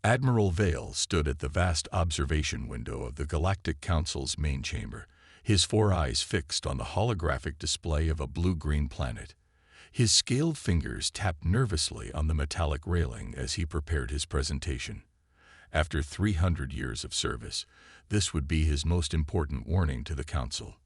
Admiral Vale stood at the vast observation window of the Galactic Council's main chamber, his four eyes fixed on the holographic display of a blue-green planet. His scaled fingers tapped nervously on the metallic railing as he prepared his presentation. After 300 years of service, this would be his most important warning to the Council.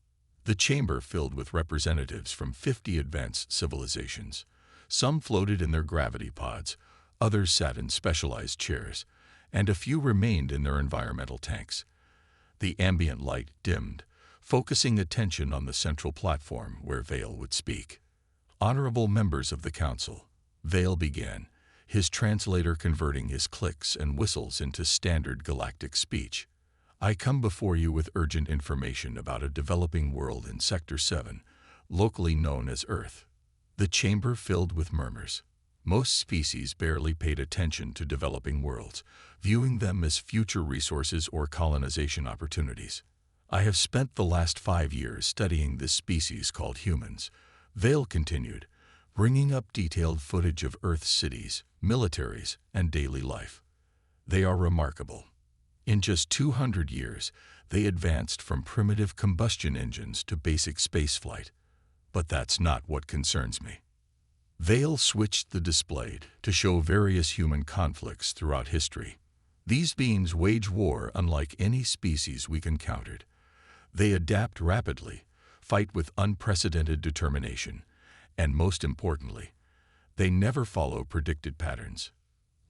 The chamber filled with representatives from 50 advanced civilizations. Some floated in their gravity pods, others sat in specialized chairs, and a few remained in their environmental tanks. The ambient light dimmed, focusing attention on the central platform where Vale would speak. Honorable members of the Council, Vale began, his translator converting his clicks and whistles into standard galactic speech. I come before you with urgent information about a developing world in Sector 7, locally known as Earth. The chamber filled with murmurs. Most species barely paid attention to developing worlds, viewing them as future resources or colonization opportunities. I have spent the last 5 years studying this species called humans, Vale continued, bringing up detailed footage of Earth's cities, militaries, and daily life. They are remarkable. In just 200 years, they advanced from primitive combustion engines to basic spaceflight. But that's not what concerns me. Vale switched the display to show various human conflicts throughout history. These beings wage war unlike any species we've encountered. They adapt rapidly, fight with unprecedented determination, and most importantly, they never follow predicted patterns.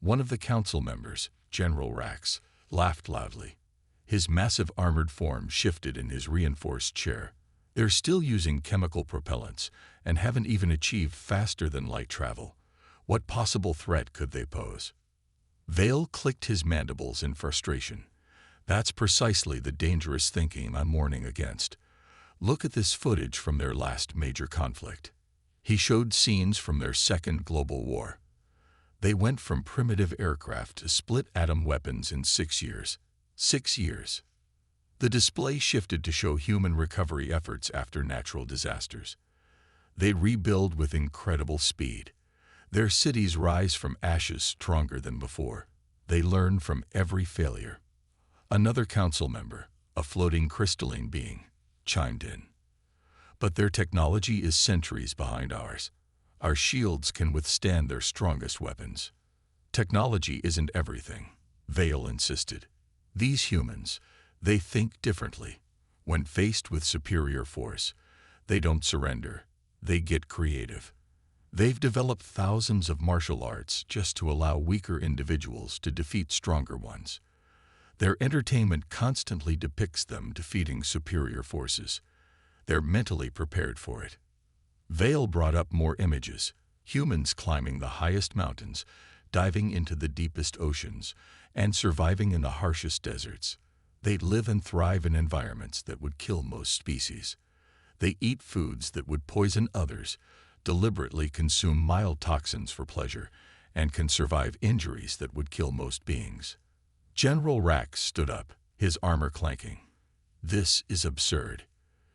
One of the council members, General Rax, laughed loudly. His massive armored form shifted in his reinforced chair. They're still using chemical propellants and haven't even achieved faster-than-light travel. What possible threat could they pose? Vale clicked his mandibles in frustration. That's precisely the dangerous thinking I'm warning against. Look at this footage from their last major conflict. He showed scenes from their second global war. They went from primitive aircraft to split-atom weapons in 6 years. 6 years. The display shifted to show human recovery efforts after natural disasters. They rebuild with incredible speed. Their cities rise from ashes stronger than before. They learn from every failure. Another council member, a floating crystalline being, chimed in. But their technology is centuries behind ours. Our shields can withstand their strongest weapons. Technology isn't everything, Vale insisted. These humans, they think differently. When faced with superior force, they don't surrender. They get creative. They've developed thousands of martial arts just to allow weaker individuals to defeat stronger ones. Their entertainment constantly depicts them defeating superior forces. They're mentally prepared for it. Vale brought up more images, humans climbing the highest mountains, diving into the deepest oceans, and surviving in the harshest deserts. They live and thrive in environments that would kill most species. They eat foods that would poison others, deliberately consume mild toxins for pleasure, and can survive injuries that would kill most beings. General Rax stood up, his armor clanking. This is absurd.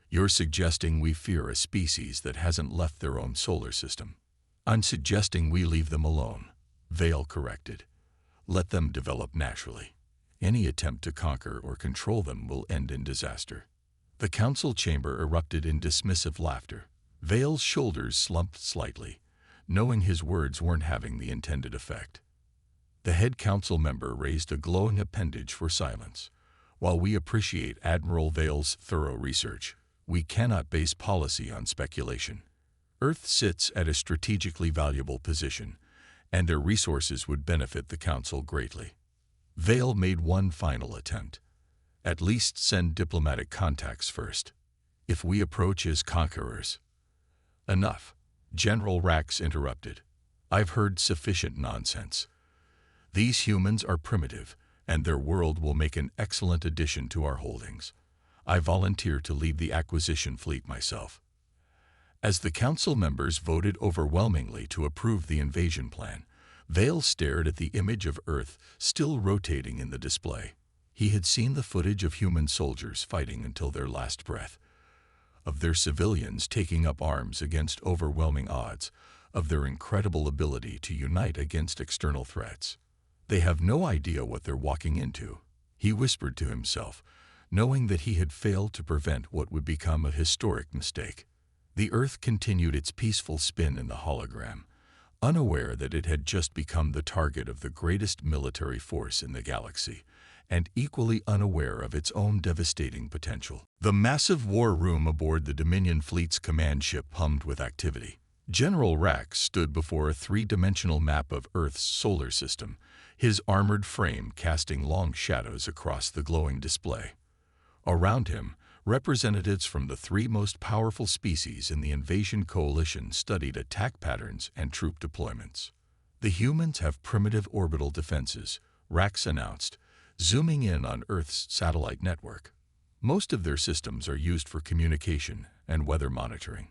You're suggesting we fear a species that hasn't left their own solar system. I'm suggesting we leave them alone, Vale corrected. Let them develop naturally. Any attempt to conquer or control them will end in disaster. The council chamber erupted in dismissive laughter. Vale's shoulders slumped slightly, knowing his words weren't having the intended effect. The head council member raised a glowing appendage for silence. While we appreciate Admiral Vale's thorough research, we cannot base policy on speculation. Earth sits at a strategically valuable position, and their resources would benefit the Council greatly. Vale made one final attempt. At least send diplomatic contacts first. If we approach as conquerors. Enough, General Rax interrupted. I've heard sufficient nonsense. These humans are primitive, and their world will make an excellent addition to our holdings. I volunteer to lead the acquisition fleet myself. As the council members voted overwhelmingly to approve the invasion plan, Vale stared at the image of Earth still rotating in the display. He had seen the footage of human soldiers fighting until their last breath, of their civilians taking up arms against overwhelming odds, of their incredible ability to unite against external threats. They have no idea what they're walking into, he whispered to himself, knowing that he had failed to prevent what would become a historic mistake. The Earth continued its peaceful spin in the hologram, unaware that it had just become the target of the greatest military force in the galaxy, and equally unaware of its own devastating potential. The massive war room aboard the Dominion fleet's command ship hummed with activity. General Rax stood before a three-dimensional map of Earth's solar system, his armored frame casting long shadows across the glowing display. Around him, representatives from the three most powerful species in the invasion coalition studied attack patterns and troop deployments. The humans have primitive orbital defenses, Rax announced, zooming in on Earth's satellite network. Most of their systems are used for communication and weather monitoring.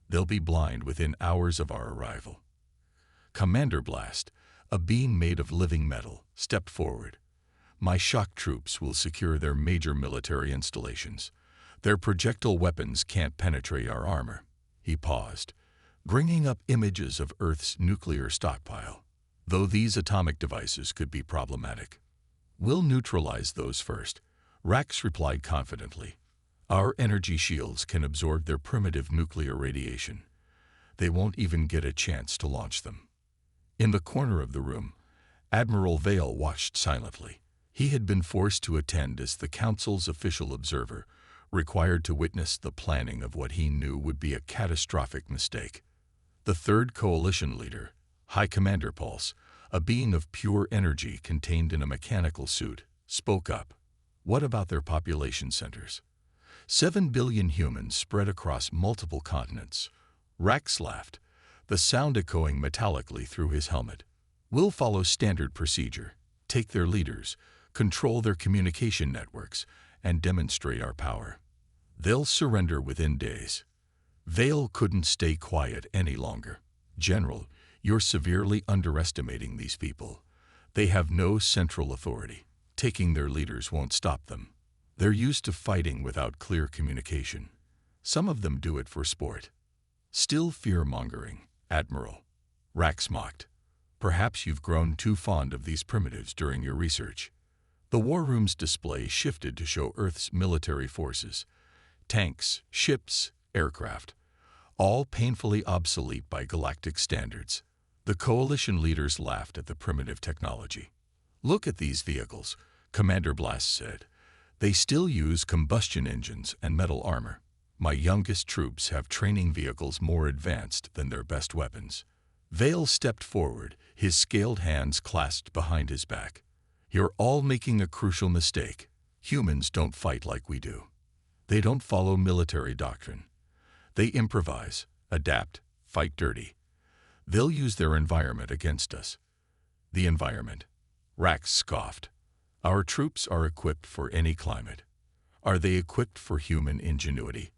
They'll be blind within hours of our arrival. Commander Blast, a being made of living metal, stepped forward. My shock troops will secure their major military installations. Their projectile weapons can't penetrate our armor. He paused, bringing up images of Earth's nuclear stockpile. Though these atomic devices could be problematic, we'll neutralize those first, Rax replied confidently. Our energy shields can absorb their primitive nuclear radiation. They won't even get a chance to launch them. In the corner of the room, Admiral Vale watched silently. He had been forced to attend as the Council's official observer, required to witness the planning of what he knew would be a catastrophic mistake. The third coalition leader, High Commander Pulse, a being of pure energy contained in a mechanical suit, spoke up. What about their population centers? 7 billion humans spread across multiple continents. Rax laughed, the sound echoing metallically through his helmet. We'll follow standard procedure, take their leaders, control their communication networks, and demonstrate our power. They'll surrender within days. Vale couldn't stay quiet any longer. General, you're severely underestimating these people. They have no central authority. Taking their leaders won't stop them. They're used to fighting without clear communication. Some of them do it for sport. Still fear-mongering, Admiral. Rax mocked. Perhaps you've grown too fond of these primitives during your research. The war room's display shifted to show Earth's military forces. Tanks, ships, aircraft. All painfully obsolete by galactic standards. The coalition leaders laughed at the primitive technology. Look at these vehicles, Commander Blast said. They still use combustion engines and metal armor. My youngest troops have training vehicles more advanced than their best weapons. Vale stepped forward, his scaled hands clasped behind his back. You're all making a crucial mistake. Humans don't fight like we do. They don't follow military doctrine. They improvise, adapt, fight dirty. They'll use their environment against us. The environment. Rax scoffed. Our troops are equipped for any climate. Are they equipped for human ingenuity?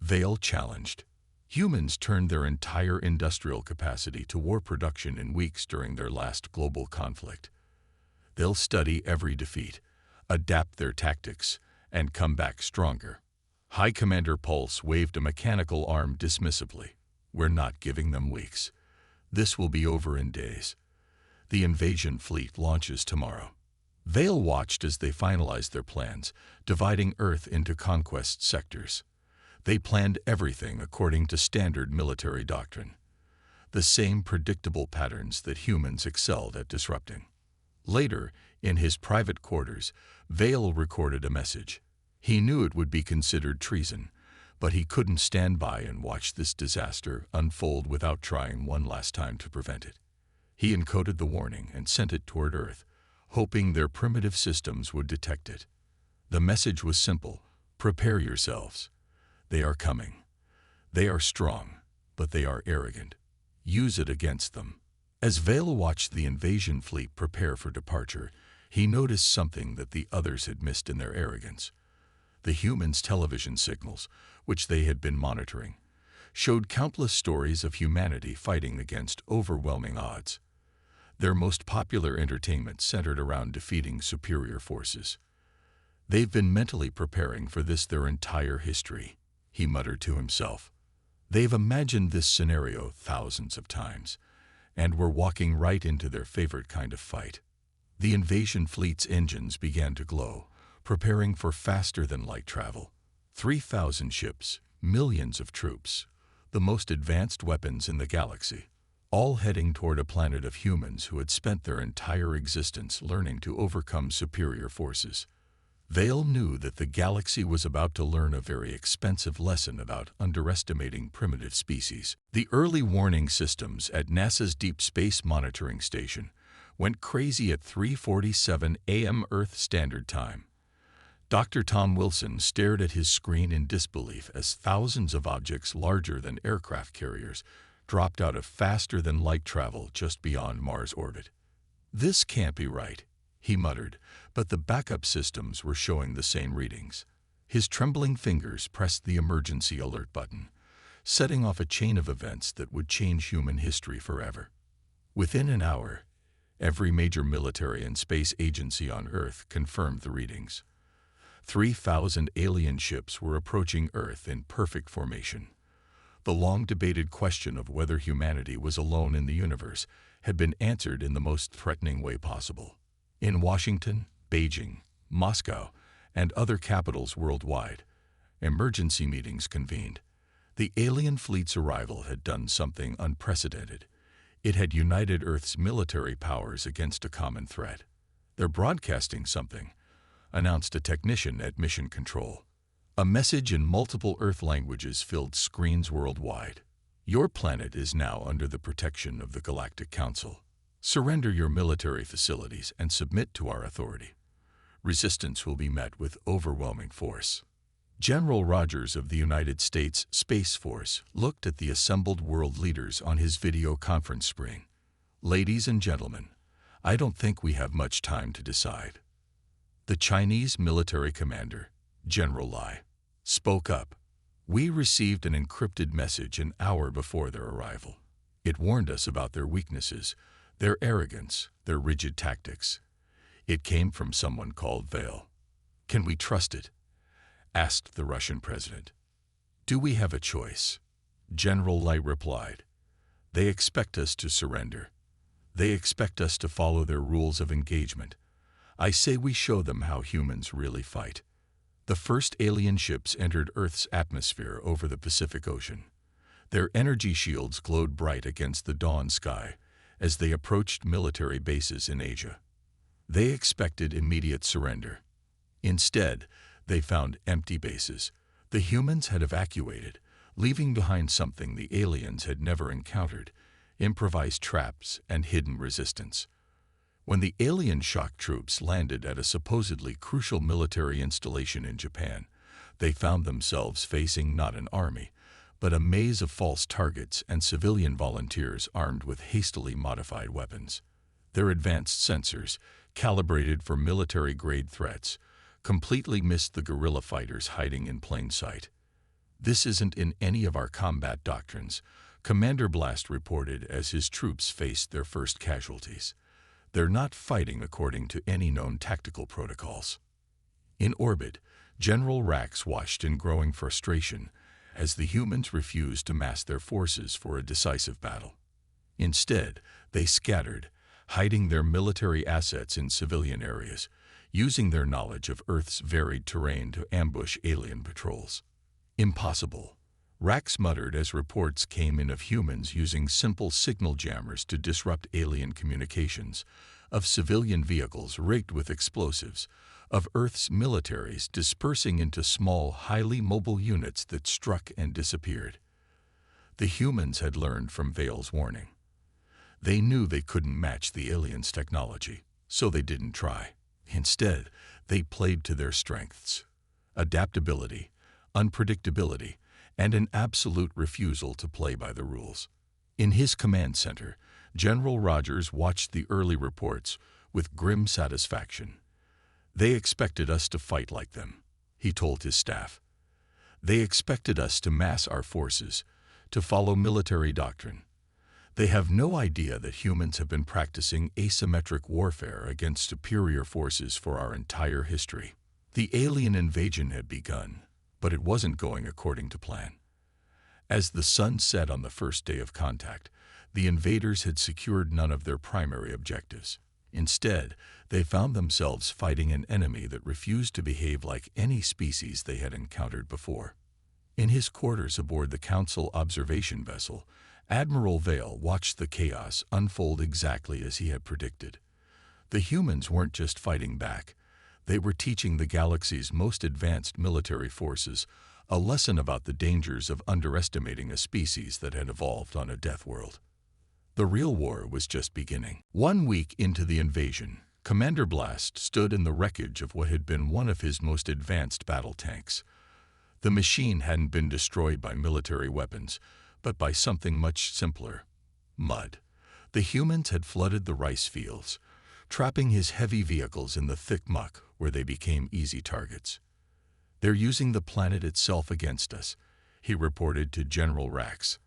Vale challenged. Humans turned their entire industrial capacity to war production in weeks during their last global conflict. They'll study every defeat, adapt their tactics, and come back stronger. High Commander Pulse waved a mechanical arm dismissively. We're not giving them weeks. This will be over in days. The invasion fleet launches tomorrow. Vale watched as they finalized their plans, dividing Earth into conquest sectors. They planned everything according to standard military doctrine, the same predictable patterns that humans excelled at disrupting. Later, in his private quarters, Vale recorded a message. He knew it would be considered treason, but he couldn't stand by and watch this disaster unfold without trying one last time to prevent it. He encoded the warning and sent it toward Earth, hoping their primitive systems would detect it. The message was simple: prepare yourselves. They are coming. They are strong, but they are arrogant. Use it against them. As Vale watched the invasion fleet prepare for departure, he noticed something that the others had missed in their arrogance. The humans' television signals, which they had been monitoring, showed countless stories of humanity fighting against overwhelming odds. Their most popular entertainment centered around defeating superior forces. They've been mentally preparing for this their entire history, he muttered to himself. They've imagined this scenario thousands of times, and were walking right into their favorite kind of fight. The invasion fleet's engines began to glow, preparing for faster-than-light travel. 3,000 ships, millions of troops, the most advanced weapons in the galaxy, all heading toward a planet of humans who had spent their entire existence learning to overcome superior forces. Vale knew that the galaxy was about to learn a very expensive lesson about underestimating primitive species. The early warning systems at NASA's Deep Space Monitoring Station went crazy at 3:47 a.m. Earth Standard Time. Dr. Tom Wilson stared at his screen in disbelief as thousands of objects larger than aircraft carriers dropped out of faster-than-light travel just beyond Mars' orbit. "This can't be right," he muttered, but the backup systems were showing the same readings. His trembling fingers pressed the emergency alert button, setting off a chain of events that would change human history forever. Within an hour, every major military and space agency on Earth confirmed the readings. 3,000 alien ships were approaching Earth in perfect formation. The long-debated question of whether humanity was alone in the universe had been answered in the most threatening way possible. In Washington, Beijing, Moscow, and other capitals worldwide, emergency meetings convened. The alien fleet's arrival had done something unprecedented. It had united Earth's military powers against a common threat. "They're broadcasting something," announced a technician at Mission Control. A message in multiple Earth languages filled screens worldwide. "Your planet is now under the protection of the Galactic Council. Surrender your military facilities and submit to our authority. Resistance will be met with overwhelming force." General Rogers of the United States Space Force looked at the assembled world leaders on his video conference screen. "Ladies and gentlemen, I don't think we have much time to decide." The Chinese military commander, General Lai, spoke up. "We received an encrypted message an hour before their arrival. It warned us about their weaknesses, their arrogance, their rigid tactics. It came from someone called Vale." "Can we trust it?" asked the Russian president. "Do we have a choice?" General Lai replied. "They expect us to surrender. They expect us to follow their rules of engagement. I say we show them how humans really fight." The first alien ships entered Earth's atmosphere over the Pacific Ocean. Their energy shields glowed bright against the dawn sky as they approached military bases in Asia. They expected immediate surrender. Instead, they found empty bases. The humans had evacuated, leaving behind something the aliens had never encountered: improvised traps and hidden resistance. When the alien shock troops landed at a supposedly crucial military installation in Japan, they found themselves facing not an army, but a maze of false targets and civilian volunteers armed with hastily modified weapons. Their advanced sensors, calibrated for military-grade threats, completely missed the guerrilla fighters hiding in plain sight. "This isn't in any of our combat doctrines," Commander Blast reported as his troops faced their first casualties. "They're not fighting according to any known tactical protocols." In orbit, General Rax watched in growing frustration as the humans refused to mass their forces for a decisive battle. Instead, they scattered, hiding their military assets in civilian areas, using their knowledge of Earth's varied terrain to ambush alien patrols. "Impossible," Rax muttered as reports came in of humans using simple signal jammers to disrupt alien communications, of civilian vehicles rigged with explosives, of Earth's militaries dispersing into small, highly mobile units that struck and disappeared. The humans had learned from Vale's warning. They knew they couldn't match the aliens' technology, so they didn't try. Instead, they played to their strengths: adaptability, unpredictability, and an absolute refusal to play by the rules. In his command center, General Rogers watched the early reports with grim satisfaction. "They expected us to fight like them," he told his staff. "They expected us to mass our forces, to follow military doctrine. They have no idea that humans have been practicing asymmetric warfare against superior forces for our entire history." The alien invasion had begun, but it wasn't going according to plan. As the sun set on the first day of contact, the invaders had secured none of their primary objectives. Instead, they found themselves fighting an enemy that refused to behave like any species they had encountered before. In his quarters aboard the Council observation vessel, Admiral Vale watched the chaos unfold exactly as he had predicted. The humans weren't just fighting back. They were teaching the galaxy's most advanced military forces a lesson about the dangers of underestimating a species that had evolved on a death world. The real war was just beginning. 1 week into the invasion, Commander Blast stood in the wreckage of what had been one of his most advanced battle tanks. The machine hadn't been destroyed by military weapons, but by something much simpler: mud. The humans had flooded the rice fields, trapping his heavy vehicles in the thick muck where they became easy targets. "They're using the planet itself against us," he reported to General Rax.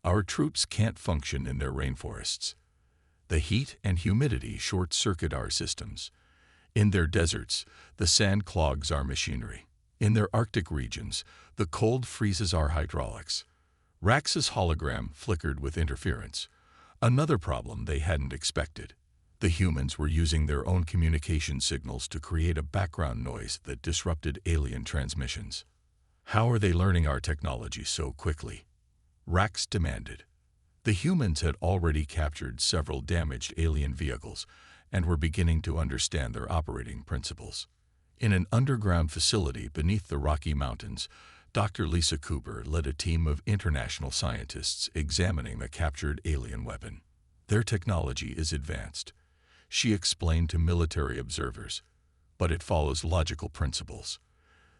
"Our troops can't function in their rainforests. The heat and humidity short-circuit our systems. In their deserts, the sand clogs our machinery. In their Arctic regions, the cold freezes our hydraulics." Rax's hologram flickered with interference, another problem they hadn't expected. The humans were using their own communication signals to create a background noise that disrupted alien transmissions. "How are they learning our technology so quickly?" Rax demanded. The humans had already captured several damaged alien vehicles and were beginning to understand their operating principles. In an underground facility beneath the Rocky Mountains, Dr. Lisa Cooper led a team of international scientists examining the captured alien weapon. "Their technology is advanced," she explained to military observers, "but it follows logical principles.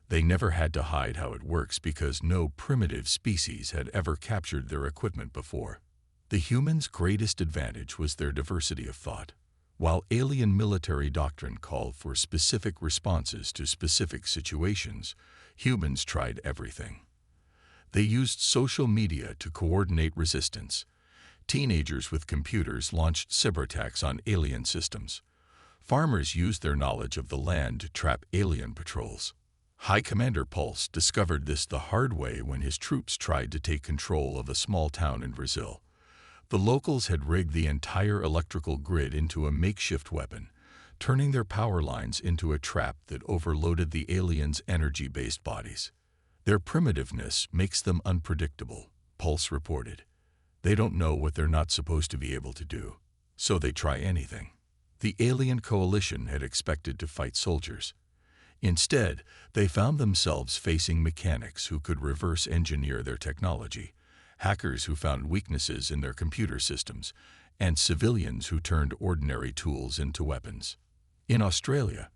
They never had to hide how it works because no primitive species had ever captured their equipment before." The humans' greatest advantage was their diversity of thought. While alien military doctrine called for specific responses to specific situations, humans tried everything. They used social media to coordinate resistance. Teenagers with computers launched cyberattacks on alien systems. Farmers used their knowledge of the land to trap alien patrols. High Commander Pulse discovered this the hard way when his troops tried to take control of a small town in Brazil. The locals had rigged the entire electrical grid into a makeshift weapon, turning their power lines into a trap that overloaded the aliens' energy-based bodies. "Their primitiveness makes them unpredictable," Pulse reported. "They don't know what they're not supposed to be able to do, so they try anything." The alien coalition had expected to fight soldiers. Instead, they found themselves facing mechanics who could reverse engineer their technology, hackers who found weaknesses in their computer systems, and civilians who turned ordinary tools into weapons. In Australia,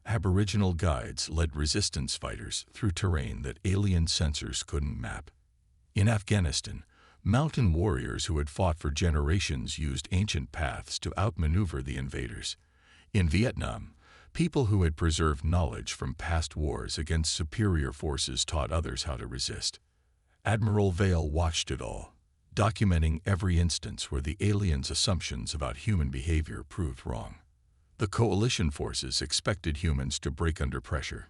Aboriginal guides led resistance fighters through terrain that alien sensors couldn't map. In Afghanistan, mountain warriors who had fought for generations used ancient paths to outmaneuver the invaders. In Vietnam, people who had preserved knowledge from past wars against superior forces taught others how to resist. Admiral Vale watched it all, documenting every instance where the aliens' assumptions about human behavior proved wrong. The coalition forces expected humans to break under pressure.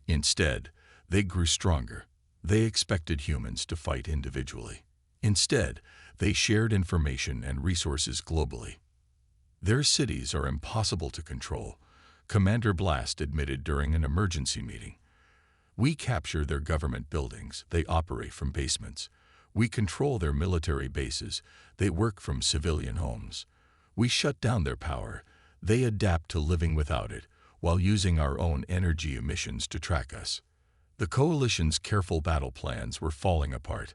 Instead, they grew stronger. They expected humans to fight individually. Instead, they shared information and resources globally. "Their cities are impossible to control," Commander Blast admitted during an emergency meeting. "We capture their government buildings. They operate from basements. We control their military bases. They work from civilian homes. We shut down their power. They adapt to living without it, while using our own energy emissions to track us." The coalition's careful battle plans were falling apart.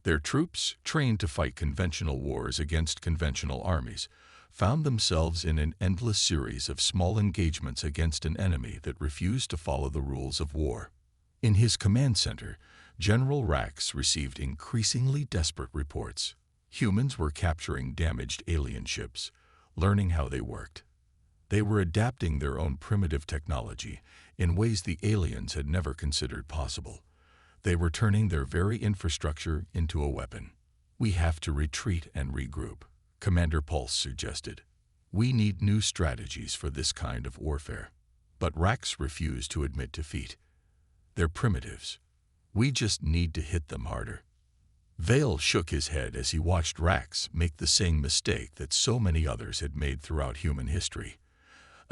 Their troops, trained to fight conventional wars against conventional armies, found themselves in an endless series of small engagements against an enemy that refused to follow the rules of war. In his command center, General Rax received increasingly desperate reports. Humans were capturing damaged alien ships, learning how they worked. They were adapting their own primitive technology in ways the aliens had never considered possible. They were turning their very infrastructure into a weapon. "We have to retreat and regroup," Commander Pulse suggested. "We need new strategies for this kind of warfare." But Rax refused to admit defeat. "They're primitives. We just need to hit them harder." Vale shook his head as he watched Rax make the same mistake that so many others had made throughout human history.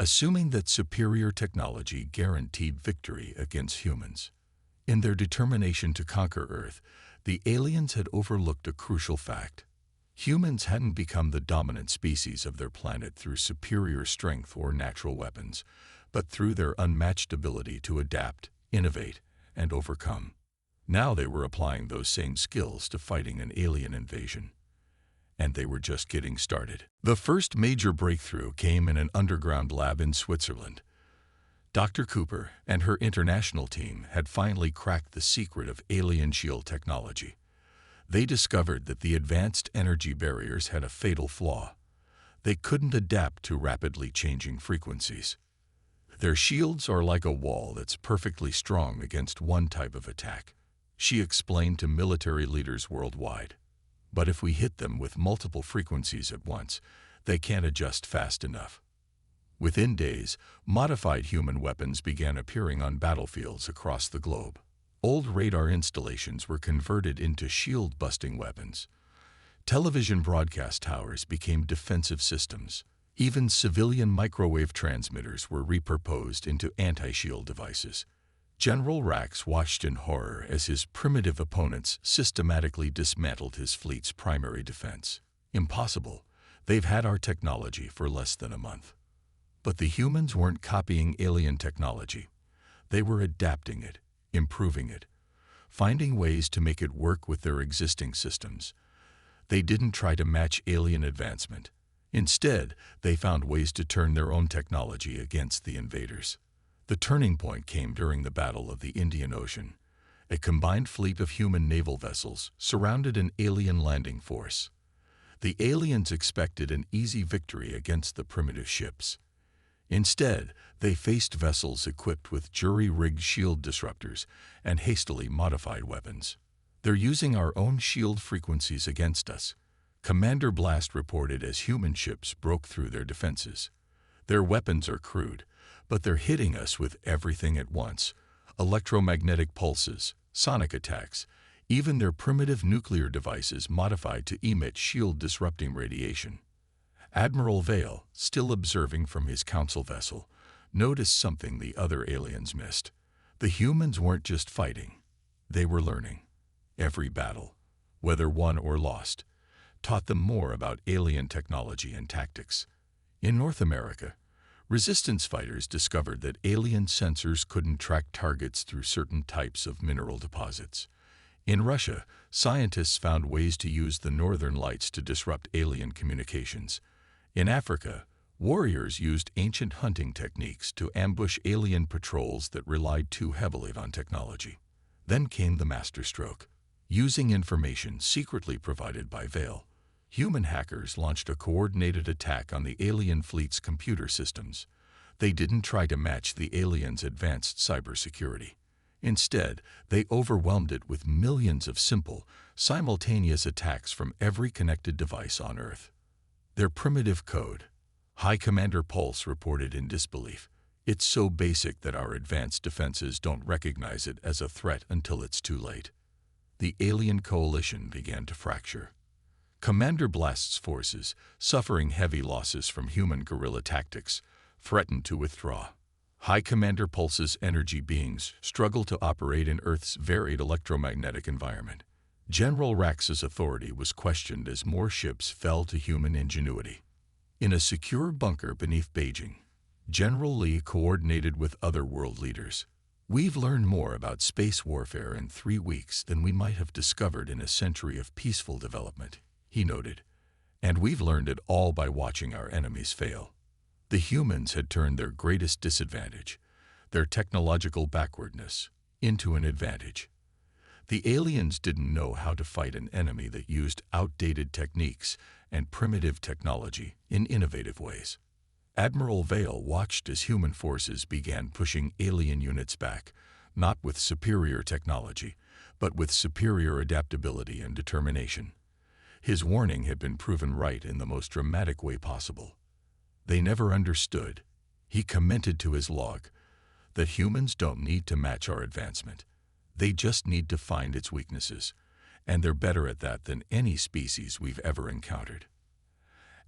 assuming that superior technology guaranteed victory against humans. In their determination to conquer Earth, the aliens had overlooked a crucial fact. Humans hadn't become the dominant species of their planet through superior strength or natural weapons, but through their unmatched ability to adapt, innovate, and overcome. Now they were applying those same skills to fighting an alien invasion. And they were just getting started. The first major breakthrough came in an underground lab in Switzerland. Dr. Cooper and her international team had finally cracked the secret of alien shield technology. They discovered that the advanced energy barriers had a fatal flaw. They couldn't adapt to rapidly changing frequencies. Their shields are like a wall that's perfectly strong against one type of attack, she explained to military leaders worldwide. But if we hit them with multiple frequencies at once, they can't adjust fast enough. Within days, modified human weapons began appearing on battlefields across the globe. Old radar installations were converted into shield-busting weapons. Television broadcast towers became defensive systems. Even civilian microwave transmitters were repurposed into anti-shield devices. General Rax watched in horror as his primitive opponents systematically dismantled his fleet's primary defense. Impossible. They've had our technology for less than a month. But the humans weren't copying alien technology. They were adapting it, improving it, finding ways to make it work with their existing systems. They didn't try to match alien advancement. Instead, they found ways to turn their own technology against the invaders. The turning point came during the Battle of the Indian Ocean. A combined fleet of human naval vessels surrounded an alien landing force. The aliens expected an easy victory against the primitive ships. Instead, they faced vessels equipped with jury-rigged shield disruptors and hastily modified weapons. "They're using our own shield frequencies against us," Commander Blast reported as human ships broke through their defenses. "Their weapons are crude, but they're hitting us with everything at once: electromagnetic pulses, sonic attacks, even their primitive nuclear devices modified to emit shield-disrupting radiation." Admiral Vale, still observing from his council vessel, noticed something the other aliens missed. The humans weren't just fighting. They were learning. Every battle, whether won or lost, taught them more about alien technology and tactics. In North America, resistance fighters discovered that alien sensors couldn't track targets through certain types of mineral deposits. In Russia, scientists found ways to use the northern lights to disrupt alien communications. In Africa, warriors used ancient hunting techniques to ambush alien patrols that relied too heavily on technology. Then came the masterstroke. Using information secretly provided by Vale, human hackers launched a coordinated attack on the alien fleet's computer systems. They didn't try to match the aliens' advanced cybersecurity. Instead, they overwhelmed it with millions of simple, simultaneous attacks from every connected device on Earth. Their primitive code, High Commander Pulse reported in disbelief. "It's so basic that our advanced defenses don't recognize it as a threat until it's too late." The alien coalition began to fracture. Commander Blast's forces, suffering heavy losses from human guerrilla tactics, threatened to withdraw. High Commander Pulse's energy beings struggled to operate in Earth's varied electromagnetic environment. General Rax's authority was questioned as more ships fell to human ingenuity. In a secure bunker beneath Beijing, General Li coordinated with other world leaders. "We've learned more about space warfare in 3 weeks than we might have discovered in a century of peaceful development," he noted. "And we've learned it all by watching our enemies fail." The humans had turned their greatest disadvantage, their technological backwardness, into an advantage. The aliens didn't know how to fight an enemy that used outdated techniques and primitive technology in innovative ways. Admiral Vale watched as human forces began pushing alien units back, not with superior technology, but with superior adaptability and determination. His warning had been proven right in the most dramatic way possible. "They never understood," he commented to his log, "that humans don't need to match our advancement. They just need to find its weaknesses, and they're better at that than any species we've ever encountered."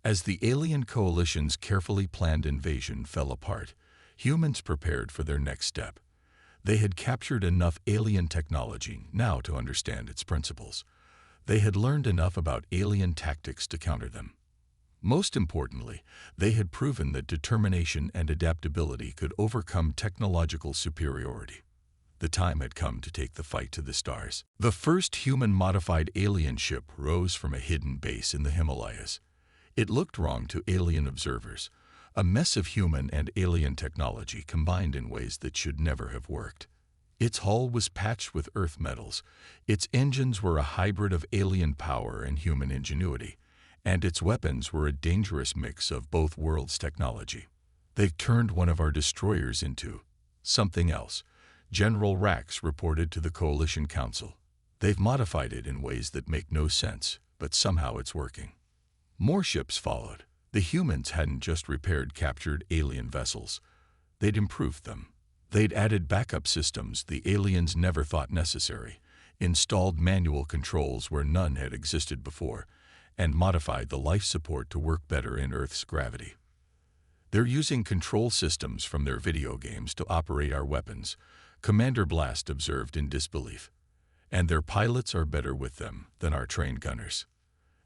As the alien coalition's carefully planned invasion fell apart, humans prepared for their next step. They had captured enough alien technology now to understand its principles. They had learned enough about alien tactics to counter them. Most importantly, they had proven that determination and adaptability could overcome technological superiority. The time had come to take the fight to the stars. The first human-modified alien ship rose from a hidden base in the Himalayas. It looked wrong to alien observers, a mess of human and alien technology combined in ways that should never have worked. Its hull was patched with Earth metals, its engines were a hybrid of alien power and human ingenuity, and its weapons were a dangerous mix of both worlds' technology. They turned one of our destroyers into something else, General Rax reported to the Coalition Council. They've modified it in ways that make no sense, but somehow it's working. More ships followed. The humans hadn't just repaired captured alien vessels. They'd improved them. They'd added backup systems the aliens never thought necessary, installed manual controls where none had existed before, and modified the life support to work better in Earth's gravity. They're using control systems from their video games to operate our weapons, Commander Blast observed in disbelief. And their pilots are better with them than our trained gunners.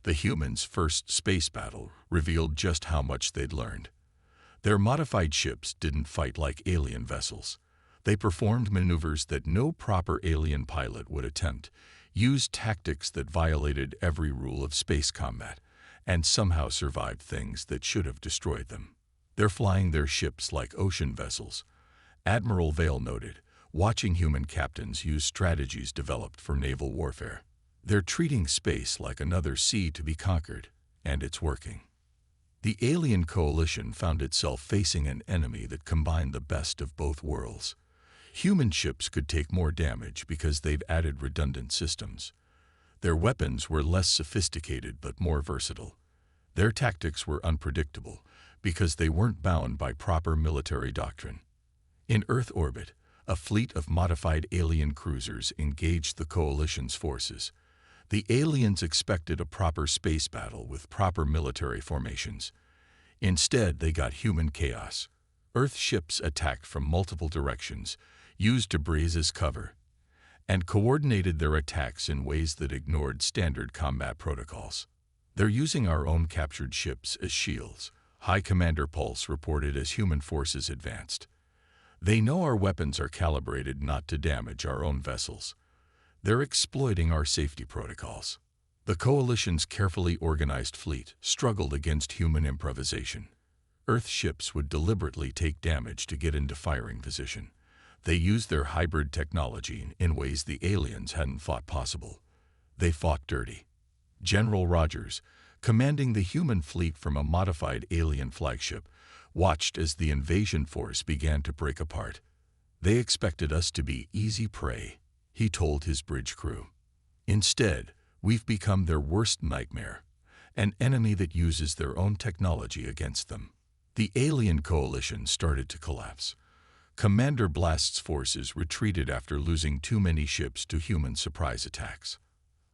The humans' first space battle revealed just how much they'd learned. Their modified ships didn't fight like alien vessels. They performed maneuvers that no proper alien pilot would attempt, used tactics that violated every rule of space combat, and somehow survived things that should have destroyed them. They're flying their ships like ocean vessels, Admiral Vale noted, watching human captains use strategies developed for naval warfare. They're treating space like another sea to be conquered, and it's working. The alien coalition found itself facing an enemy that combined the best of both worlds. Human ships could take more damage because they've added redundant systems. Their weapons were less sophisticated but more versatile. Their tactics were unpredictable because they weren't bound by proper military doctrine. In Earth orbit, a fleet of modified alien cruisers engaged the coalition's forces. The aliens expected a proper space battle with proper military formations. Instead, they got human chaos. Earth ships attacked from multiple directions, used debris as cover, and coordinated their attacks in ways that ignored standard combat protocols. They're using our own captured ships as shields, High Commander Pulse reported as human forces advanced. They know our weapons are calibrated not to damage our own vessels. They're exploiting our safety protocols. The Coalition's carefully organized fleet struggled against human improvisation. Earth ships would deliberately take damage to get into firing position. They used their hybrid technology in ways the aliens hadn't thought possible. They fought dirty. General Rogers, commanding the human fleet from a modified alien flagship, watched as the invasion force began to break apart. They expected us to be easy prey, he told his bridge crew. Instead, we've become their worst nightmare, an enemy that uses their own technology against them. The alien coalition started to collapse. Commander Blast's forces retreated after losing too many ships to human surprise attacks.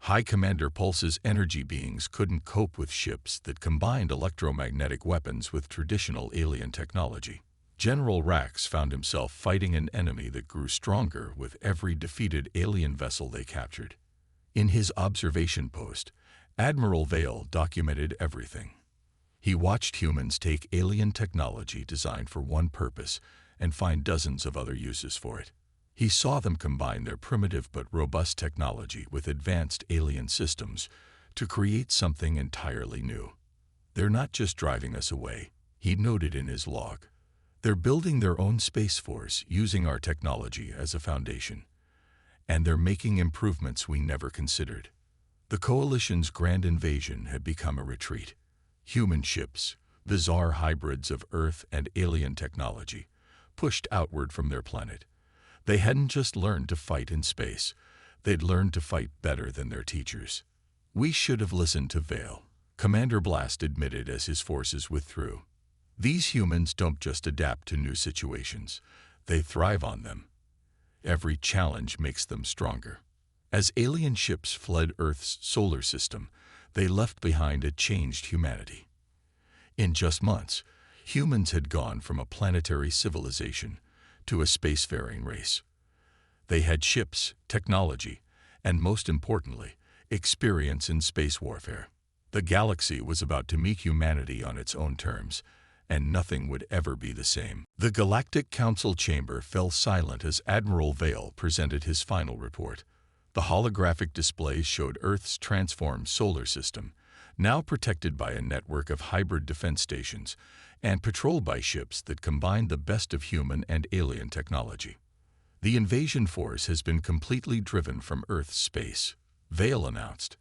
High Commander Pulse's energy beings couldn't cope with ships that combined electromagnetic weapons with traditional alien technology. General Rax found himself fighting an enemy that grew stronger with every defeated alien vessel they captured. In his observation post, Admiral Vale documented everything. He watched humans take alien technology designed for one purpose and find dozens of other uses for it. He saw them combine their primitive but robust technology with advanced alien systems to create something entirely new. They're not just driving us away, he noted in his log. They're building their own space force using our technology as a foundation. And they're making improvements we never considered. The Coalition's grand invasion had become a retreat. Human ships, bizarre hybrids of Earth and alien technology, pushed outward from their planet. They hadn't just learned to fight in space, they'd learned to fight better than their teachers. We should have listened to Vale, Commander Blast admitted as his forces withdrew. These humans don't just adapt to new situations, they thrive on them. Every challenge makes them stronger. As alien ships fled Earth's solar system, they left behind a changed humanity. In just months, humans had gone from a planetary civilization to a spacefaring race. They had ships, technology, and most importantly, experience in space warfare. The galaxy was about to meet humanity on its own terms, and nothing would ever be the same. The Galactic Council chamber fell silent as Admiral Vale presented his final report. The holographic displays showed Earth's transformed solar system, now protected by a network of hybrid defense stations and patrolled by ships that combined the best of human and alien technology. The invasion force has been completely driven from Earth's space, Vale announced.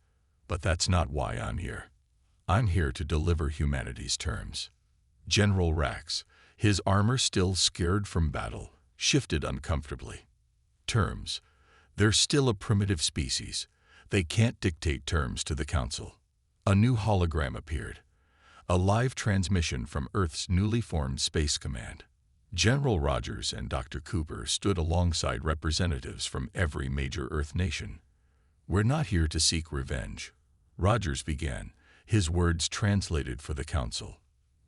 But that's not why I'm here. I'm here to deliver humanity's terms. General Rax, his armor still scared from battle, shifted uncomfortably. Terms. They're still a primitive species. They can't dictate terms to the Council. A new hologram appeared. A live transmission from Earth's newly formed Space Command. General Rogers and Dr. Cooper stood alongside representatives from every major Earth nation. We're not here to seek revenge, Rogers began, his words translated for the Council.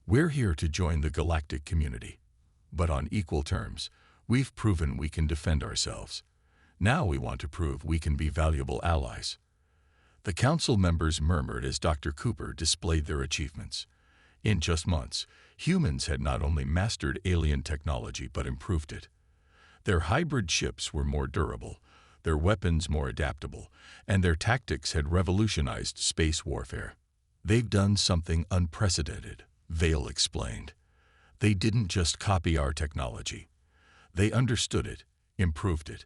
We're here to join the galactic community. But on equal terms, we've proven we can defend ourselves. Now we want to prove we can be valuable allies. The Council members murmured as Dr. Cooper displayed their achievements. In just months, humans had not only mastered alien technology but improved it. Their hybrid ships were more durable, their weapons more adaptable, and their tactics had revolutionized space warfare. They've done something unprecedented, Vale explained. They didn't just copy our technology. They understood it, improved it,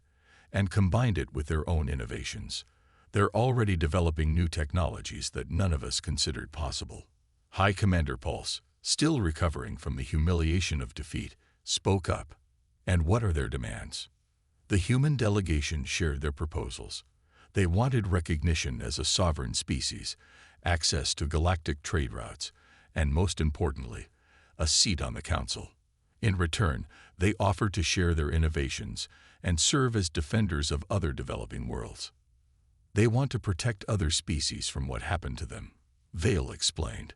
and combined it with their own innovations. They're already developing new technologies that none of us considered possible. High Commander Pulse, still recovering from the humiliation of defeat, spoke up. And what are their demands? The human delegation shared their proposals. They wanted recognition as a sovereign species, access to galactic trade routes, and most importantly, a seat on the Council. In return, they offered to share their innovations and serve as defenders of other developing worlds. They want to protect other species from what happened to them, Vale explained.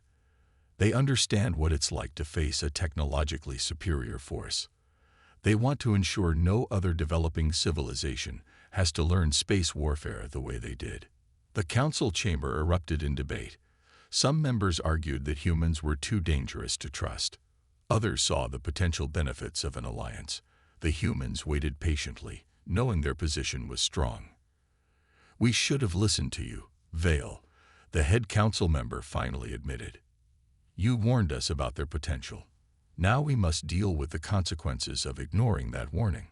They understand what it's like to face a technologically superior force. They want to ensure no other developing civilization has to learn space warfare the way they did. The Council chamber erupted in debate. Some members argued that humans were too dangerous to trust. Others saw the potential benefits of an alliance. The humans waited patiently, knowing their position was strong. We should have listened to you, Vale, the head council member finally admitted. You warned us about their potential. Now we must deal with the consequences of ignoring that warning.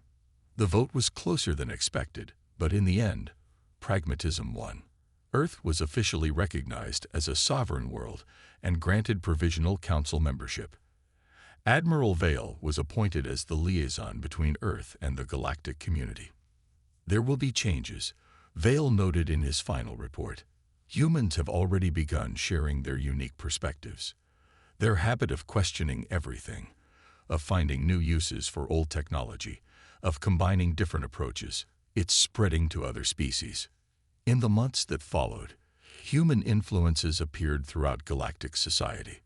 The vote was closer than expected, but in the end, pragmatism won. Earth was officially recognized as a sovereign world and granted provisional council membership. Admiral Vale was appointed as the liaison between Earth and the galactic community. There will be changes, Vale noted in his final report. Humans have already begun sharing their unique perspectives. Their habit of questioning everything, of finding new uses for old technology, of combining different approaches, it's spreading to other species. In the months that followed, human influences appeared throughout galactic society.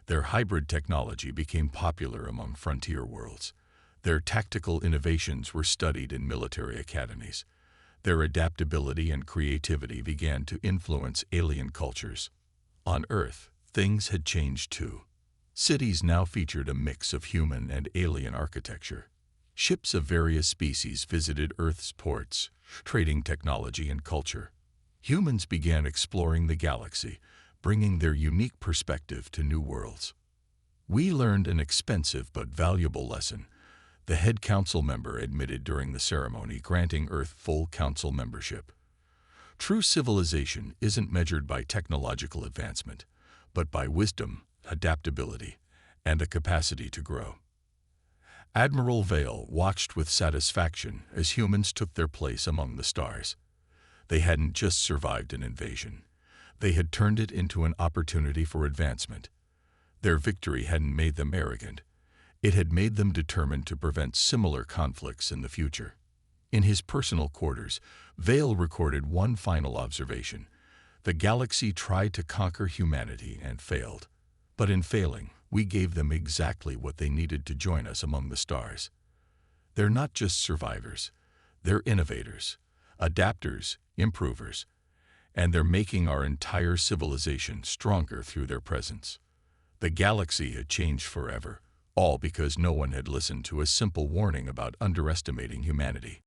Their hybrid technology became popular among frontier worlds. Their tactical innovations were studied in military academies. Their adaptability and creativity began to influence alien cultures. On Earth, things had changed too. Cities now featured a mix of human and alien architecture. Ships of various species visited Earth's ports, trading technology and culture. Humans began exploring the galaxy, bringing their unique perspective to new worlds. We learned an expensive but valuable lesson, the head council member admitted during the ceremony granting Earth full council membership. True civilization isn't measured by technological advancement, but by wisdom, adaptability, and a capacity to grow. Admiral Vale watched with satisfaction as humans took their place among the stars. They hadn't just survived an invasion. They had turned it into an opportunity for advancement. Their victory hadn't made them arrogant. It had made them determined to prevent similar conflicts in the future. In his personal quarters, Vale recorded one final observation. The galaxy tried to conquer humanity and failed. But in failing, We gave them exactly what they needed to join us among the stars. They're not just survivors. They're innovators, adapters, improvers, and they're making our entire civilization stronger through their presence. The galaxy had changed forever, all because no one had listened to a simple warning about underestimating humanity.